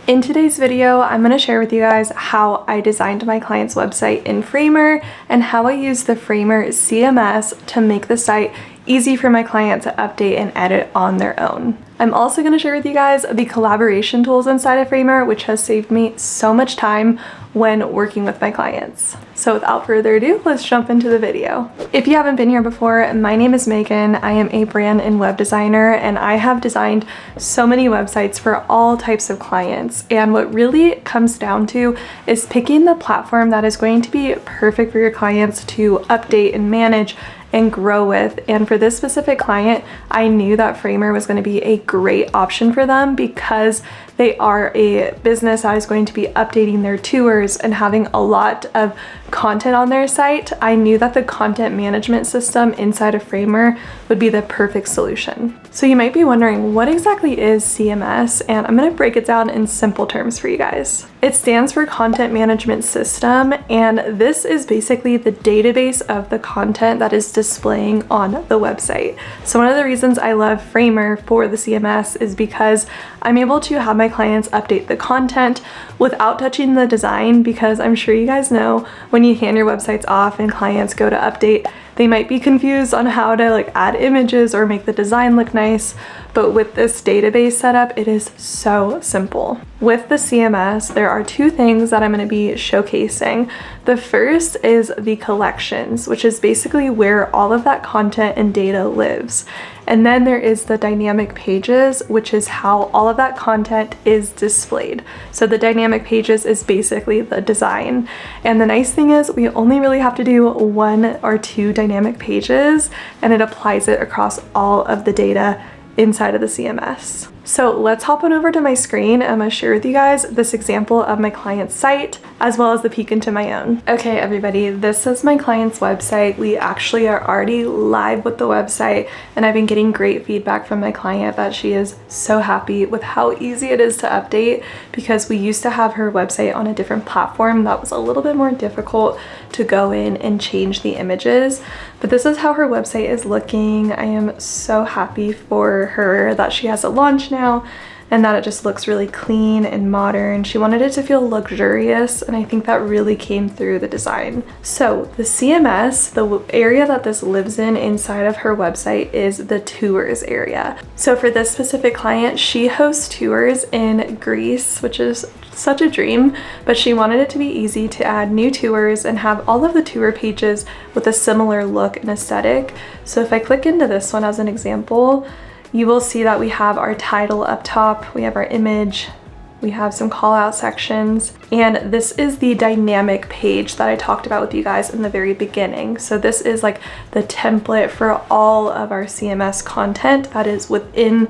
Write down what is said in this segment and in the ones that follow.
In today's video, I'm going to share with you guys how I designed my client's website in Framer and how I use the Framer CMS to make the site easy for my client to update and edit on their own. I'm also going to share with you guys the collaboration tools inside of Framer, which has saved me so much time when working with my clients. So without further ado, let's jump into the video. If you haven't been here before, my name is Megan. I am a brand and web designer, and I have designed so many websites for all types of clients. And what really comes down to is picking the platform that is going to be perfect for your clients to update and manage and grow with. And for this specific client, I knew that Framer was going to be a great option for them because they are a business that is going to be updating their tours and having a lot of content on their site. I knew that the content management system inside of Framer would be the perfect solution. So you might be wondering, what exactly is CMS? And I'm going to break it down in simple terms for you guys. It stands for Content Management System, and this is basically the database of the content that is displaying on the website. So one of the reasons I love Framer for the CMS is because I'm able to have my clients update the content without touching the design, because I'm sure you guys know when you hand your websites off and clients go to update, they might be confused on how to add images or make the design look nice. But with this database setup, it is so simple. With the CMS, there are two things that I'm going to be showcasing. The first is the collections, which is basically where all of that content and data lives. And then there is the dynamic pages, which is how all of that content is displayed. So the dynamic pages is basically the design. And the nice thing is we only really have to do one or two dynamic pages, and it applies it across all of the data inside of the CMS. So let's hop on over to my screen. I'm gonna share with you guys this example of my client's site, as well as the peek into my own. Okay, everybody, this is my client's website. We actually are already live with the website, and I've been getting great feedback from my client that she is so happy with how easy it is to update, because we used to have her website on a different platform that was a little bit more difficult to go in and change the images. But this is how her website is looking. I am so happy for her that she has it launched now and that it just looks really clean and modern. She wanted it to feel luxurious, and I think that really came through the design. So the CMS, the area that this lives in inside of her website, is the tours area. So for this specific client, she hosts tours in Greece, which is such a dream, but she wanted it to be easy to add new tours and have all of the tour pages with a similar look and aesthetic. So if I click into this one as an example, you will see that we have our title up top, we have our image, we have some call out sections, and this is the dynamic page that I talked about with you guys in the very beginning. So this is like the template for all of our CMS content that is within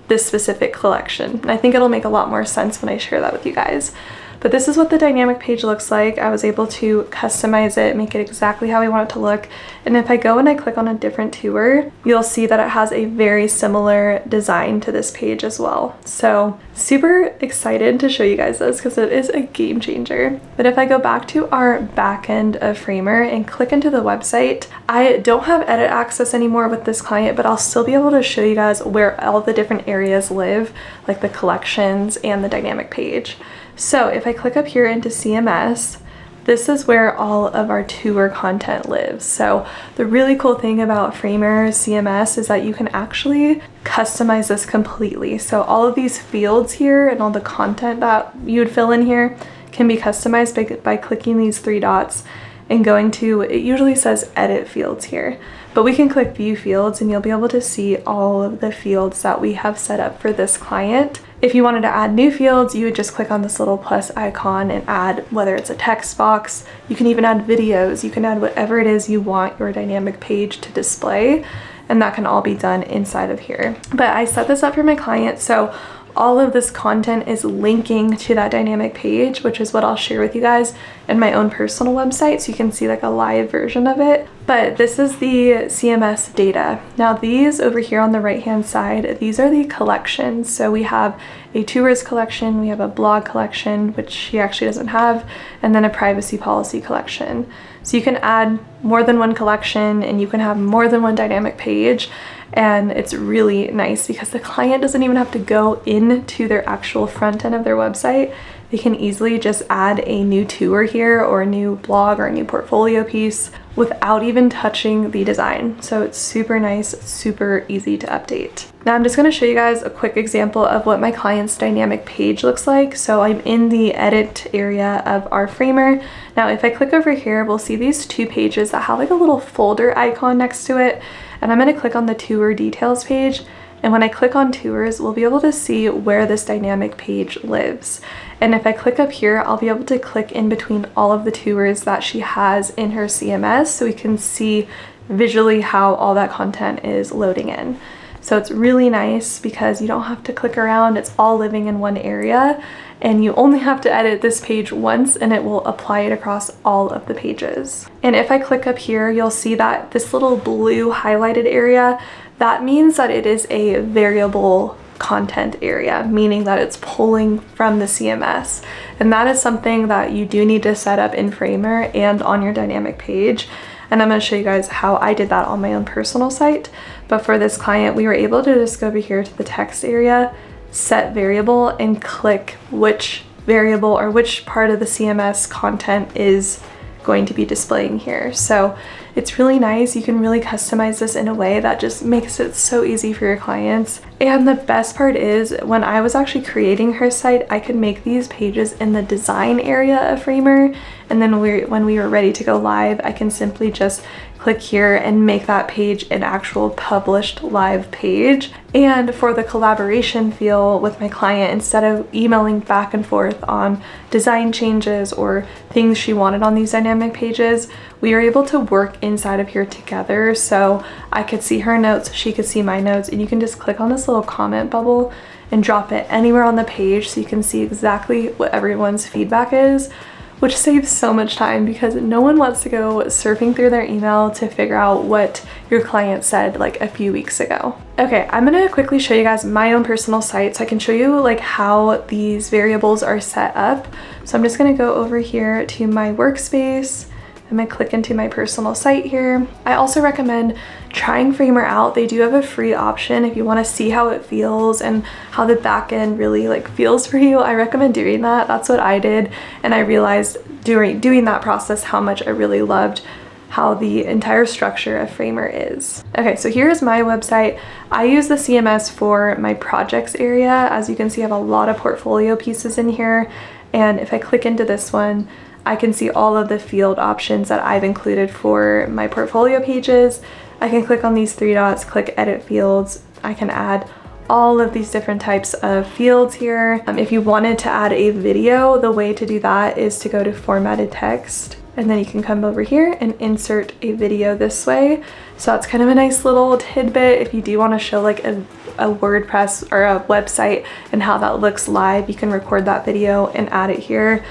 this specific collection. And I think it'll make a lot more sense when I share that with you guys. But this is what the dynamic page looks like. I was able to customize it, make it exactly how I want it to look. And if I go and I click on a different tour, you'll see that it has a very similar design to this page as well. So super excited to show you guys this because it is a game changer. But if I go back to our back end of Framer and click into the website, I don't have edit access anymore with this client, but I'll still be able to show you guys where all the different areas live, like the collections and the dynamic page. So if I click up here into CMS, this is where all of our tour content lives. So the really cool thing about Framer CMS is that you can actually customize this completely. So all of these fields here and all the content that you would fill in here can be customized by clicking these three dots and going to, it usually says edit fields here, but we can click view fields and you'll be able to see all of the fields that we have set up for this client. If you wanted to add new fields, you would just click on this little plus icon and add, whether it's a text box, you can even add videos, you can add whatever it is you want your dynamic page to display, and that can all be done inside of here. But I set this up for my client, so all of this content is linking to that dynamic page, which is what I'll share with you guys in my own personal website, so you can see like a live version of it. But this is the CMS data. Now these over here on the right hand side, these are the collections. So we have a tours collection, we have a blog collection, which she actually doesn't have, and then a privacy policy collection. So you can add more than one collection and you can have more than one dynamic page. And it's really nice because the client doesn't even have to go into their actual front end of their website. They can easily just add a new tour here or a new blog or a new portfolio piece without even touching the design. So it's super nice, super easy to update. Now I'm just going to show you guys a quick example of what my client's dynamic page looks like. So I'm in the edit area of our framer. Now if I click over here, we'll see these two pages that have like a little folder icon next to it. And I'm going to click on the tour details page. And when I click on tours, we'll be able to see where this dynamic page lives. And if I click up here, I'll be able to click in between all of the tours that she has in her CMS so we can see visually how all that content is loading in. So it's really nice because you don't have to click around, it's all living in one area, and you only have to edit this page once and it will apply it across all of the pages. And if I click up here, you'll see that this little blue highlighted area, that means that it is a variable content area, meaning that it's pulling from the CMS. And that is something that you do need to set up in Framer and on your dynamic page. And I'm going to show you guys how I did that on my own personal site. But for this client, we were able to just go over here to the text area, set variable, and click which variable or which part of the CMS content is going to be displaying here. So it's really nice. You can really customize this in a way that just makes it so easy for your clients. And the best part is when I was actually creating her site, I could make these pages in the design area of Framer. And then when we were ready to go live, I can simply just click here and make that page an actual published live page. And for the collaboration feel with my client, instead of emailing back and forth on design changes or things she wanted on these dynamic pages, we were able to work inside of here together. So I could see her notes, she could see my notes, and you can just click on this little comment bubble and drop it anywhere on the page so you can see exactly what everyone's feedback is, which saves so much time because no one wants to go surfing through their email to figure out what your client said like a few weeks ago. Okay, I'm gonna quickly show you guys my own personal site so I can show you like how these variables are set up. So I'm just gonna go over here to my workspace. I'm gonna click into my personal site here. I also recommend trying Framer out. They do have a free option if you want to see how it feels and how the back end really like feels for you. I recommend doing that. That's what I did, and I realized during doing that process how much I really loved how the entire structure of Framer is. Okay, so here's my website. I use the CMS for my projects area. As you can see, I have a lot of portfolio pieces in here, and if I click into this one, I can see all of the field options that I've included for my portfolio pages. I can click on these three dots, click edit fields. I can add all of these different types of fields here. If you wanted to add a video, the way to do that is to go to formatted text, and then you can come over here and insert a video this way. So that's kind of a nice little tidbit if you do want to show like a WordPress or a website and how that looks live. You can record that video and add it here.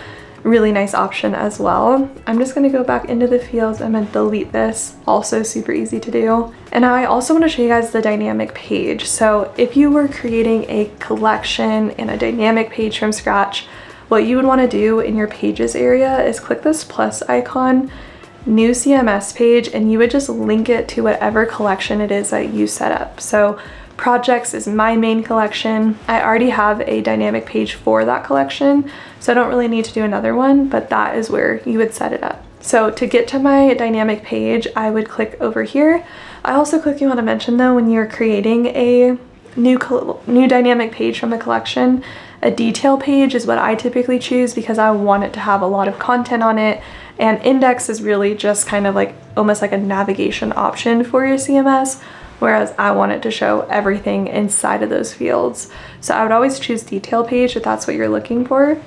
Really nice option as well. I'm just gonna go back into the fields. I'm gonna delete this. Also super easy to do. And now I also wanna show you guys the dynamic page. So if you were creating a collection and a dynamic page from scratch, what you would wanna do in your pages area is click this plus icon, new CMS page, and you would just link it to whatever collection it is that you set up. So projects is my main collection. I already have a dynamic page for that collection, so I don't really need to do another one, but that is where you would set it up. So to get to my dynamic page, I would click over here. I also quickly want to mention though, when you're creating a new dynamic page from a collection, a detail page is what I typically choose because I want it to have a lot of content on it, and index is really just kind of like almost like a navigation option for your CMS, whereas I want it to show everything inside of those fields. So I would always choose detail page if that's what you're looking for.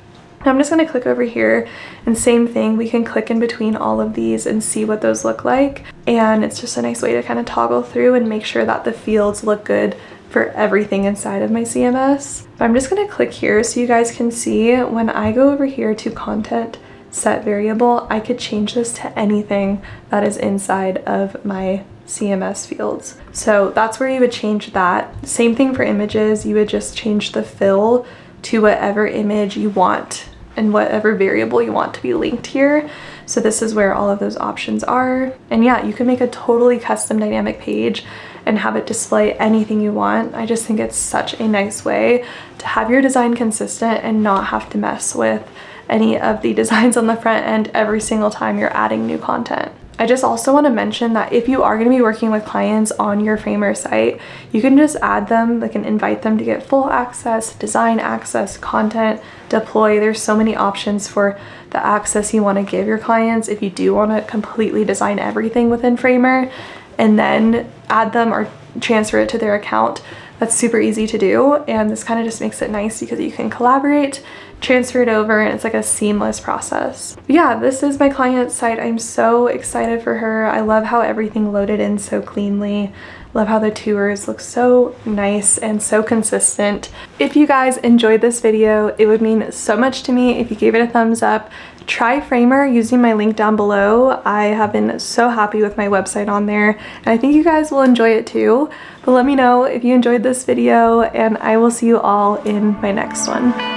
I'm just going to click over here, and same thing, we can click in between all of these and see what those look like. And it's just a nice way to kind of toggle through and make sure that the fields look good for everything inside of my CMS. But I'm just going to click here so you guys can see when I go over here to content set variable, I could change this to anything that is inside of my CMS fields. So that's where you would change that. Same thing for images, you would just change the fill to whatever image you want and whatever variable you want to be linked here. So this is where all of those options are. And yeah, you can make a totally custom dynamic page and have it display anything you want. I just think it's such a nice way to have your design consistent and not have to mess with any of the designs on the front end every single time you're adding new content. I just also want to mention that if you are going to be working with clients on your Framer site, you can just add them, like, and invite them to get full access, design access, content, deploy. There's so many options for the access you want to give your clients if you do want to completely design everything within Framer and then add them or transfer it to their account. That's super easy to do, and this kind of just makes it nice because you can collaborate, transfer it over, and it's like a seamless process. But yeah, this is my client's site. I'm so excited for her. I love how everything loaded in so cleanly. Love how the tours look so nice and so consistent. If you guys enjoyed this video, it would mean so much to me if you gave it a thumbs up. Try Framer using my link down below. I have been so happy with my website on there, and I think you guys will enjoy it too. But let me know if you enjoyed this video, and I will see you all in my next one.